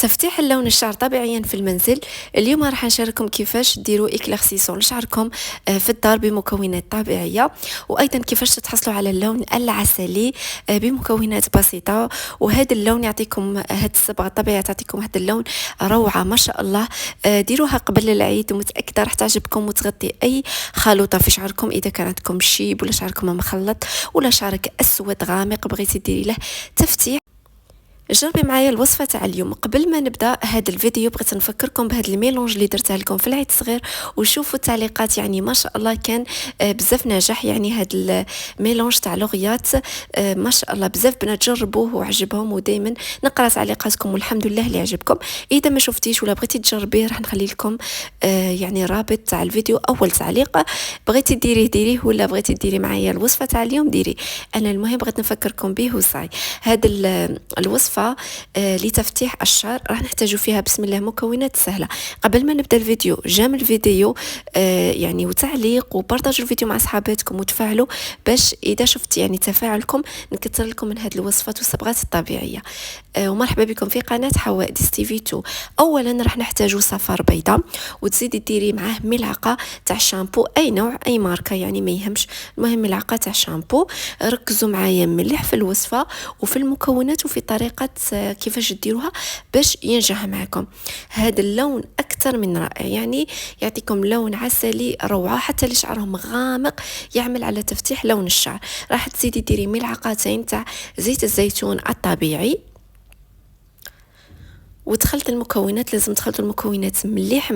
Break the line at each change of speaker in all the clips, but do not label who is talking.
تفتيح اللون الشعر طبيعيا في المنزل. اليوم راح نشارككم كيفاش ديروا اكليرسيسون لشعركم في الدار بمكونات طبيعيه، وايضا كيفاش تحصلوا على اللون العسلي بمكونات بسيطه. وهذا اللون يعطيكم هذه الصبغه الطبيعيه، تعطيكم هذا اللون روعه ما شاء الله. ديروها قبل العيد، متاكده راح تعجبكم وتغطي اي خلوطه في شعركم. اذا كان عندكم شيب ولا شعركم مخلط ولا شعرك اسود غامق بغيتي ديري له تفتيح، جربي معايا الوصفه تاع اليوم. قبل ما نبدا هذا الفيديو بغيت نفكركم بهذا الميلونج اللي درتها لكم في العيد الصغير، وشوفوا التعليقات، يعني ما شاء الله كان بزاف ناجح. يعني هذا الميلونج تاع لوغيات ما شاء الله بزاف بنات جربوه وعجبهم، ودائما نقرا تعليقاتكم والحمد لله اللي عجبكم. اذا ما شفتيش ولا بغيتي تجربيه راح نخلي لكم يعني رابط تاع الفيديو، اول تعليق. بغيتي ديريه ولا بغيتي ديري معايا الوصفه تاع اليوم ديري. انا المهم بغيت نفكركم به وصاي. هذا الوصفه لتفتيح الشعر راح نحتاجوا فيها بسم الله مكونات سهله. قبل ما نبدا الفيديو جام الفيديو يعني وتعليق وبارطاجوا الفيديو مع صحاباتكم وتفاعلوا، باش اذا شفت يعني تفاعلكم نكثر لكم من هذه الوصفات والصبغات الطبيعيه. ومرحبا بكم في قناه حواء ديس تي في 2. اولا راح نحتاجوا صفار بيضاء، وتزيدي ديري معاه ملعقه تاع شامبو اي نوع اي ماركه يعني ما يهمش، المهم ملعقه تاع شامبو. ركزوا معايا مليح في الوصفه وفي المكونات وفي طريقه كيفاش ديروها باش ينجح معكم. هذا اللون اكثر من رائع، يعني يعطيكم لون عسلي روعه، حتى اللي شعرهم غامق يعمل على تفتيح لون الشعر. راح تزيدي ديري ملعقتين تاع زيت الزيتون الطبيعي، ودخلت المكونات. لازم تخلطوا المكونات مليح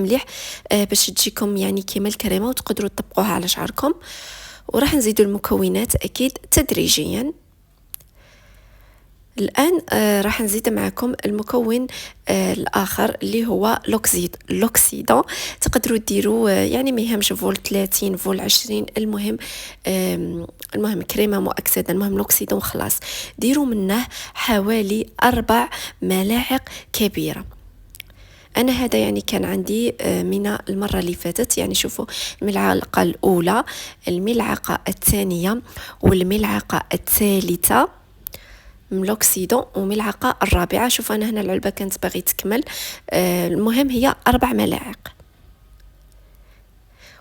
باش تجيكم يعني كيما الكريمه وتقدروا تطبقوها على شعركم. وراح نزيدوا المكونات اكيد تدريجيا. الآن راح نزيد معكم المكون الآخر اللي هو لوكسيدون. تقدروا ديروا يعني ما يهمش فول 30 فول 20، المهم كريمة مؤكسدة، المهم لوكسيدون خلاص. ديروا منه حوالي 4 ملاعق كبيرة. أنا هذا يعني كان عندي من المرة اللي فاتت. يعني شوفوا الملعقة الأولى، الملعقة الثانية والملعقة الثالثة ملوكسيدون، وملعقة الرابعة. شوف أنا هنا العلبة كانت باغي تكمل، المهم هي 4 ملاعق.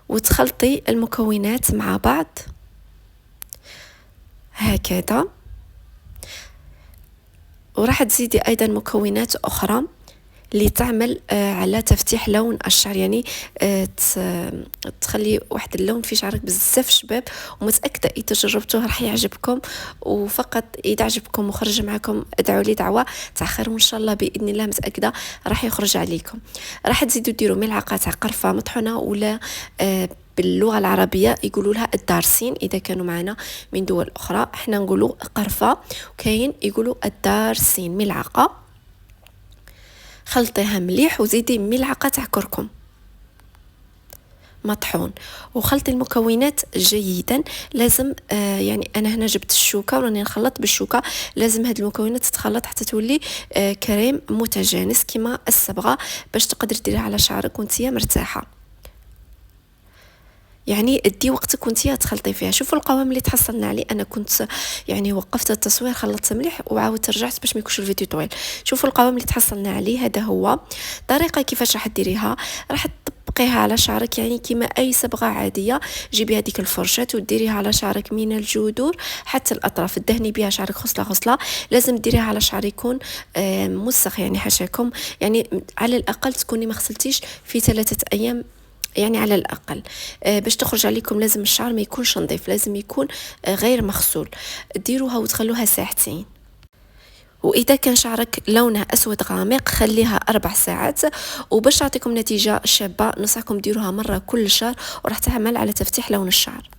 وتخلطي المكونات مع بعض هكذا. وراح تزيدي أيضا مكونات أخرى اللي تعمل على تفتيح لون الشعر، يعني تخلي واحد اللون في شعرك بزاف شباب. ومتأكدة إذا جربتوه راح يعجبكم، وفقط إذا عجبكم وخرج معكم ادعوا لي دعوة تاع خير، وإن شاء الله بإذن الله متأكدة راح يخرج عليكم. راح تزيدوا ديروا ملعقة تاع قرفة مطحونة، ولا باللغة العربية يقولوا لها الدارسين. إذا كانوا معنا من دول أخرى احنا نقولوا قرفة، وكاين يقولوا الدارسين. ملعقة خلطيها مليح، وزيدي ملعقة تاع كركم مطحون، وخلطي المكونات جيدا. لازم يعني انا هنا جبت الشوكه وراني نخلط بالشوكه. لازم هاد المكونات تتخلط حتى تولي كريم متجانس كما الصبغه، باش تقدر ديرها على شعرك وانتيا مرتاحه. يعني ادي وقتك وانتيا تخلطي فيها. شوفوا القوام اللي تحصلنا عليه. انا كنت يعني وقفت التصوير خلطت مليح وعاودت رجعت باش ما يكونش الفيديو طويل. شوفوا القوام اللي تحصلنا عليه. هذا هو طريقه كيفاش راح ديريها. راح تطبقيها على شعرك يعني كيما اي صبغه عاديه. جيبي هذيك الفرشاه وديريها على شعرك من الجذور حتى الاطراف، دهني بها شعرك خصله. لازم ديريها على شعر يكون مسخ، يعني حاشاكم يعني على الاقل تكوني ما غسلتيش في 3 أيام، يعني على الأقل باش تخرج عليكم. لازم الشعر ما يكونش نظيف، لازم يكون غير مغسول. ديروها وتخلوها ساعتين. وإذا كان شعرك لونه أسود غامق خليها 4 ساعات. وباش تعطيكم نتيجة شابة نصحكم ديروها مرة كل شهر، وراح تعمل على تفتيح لون الشعر.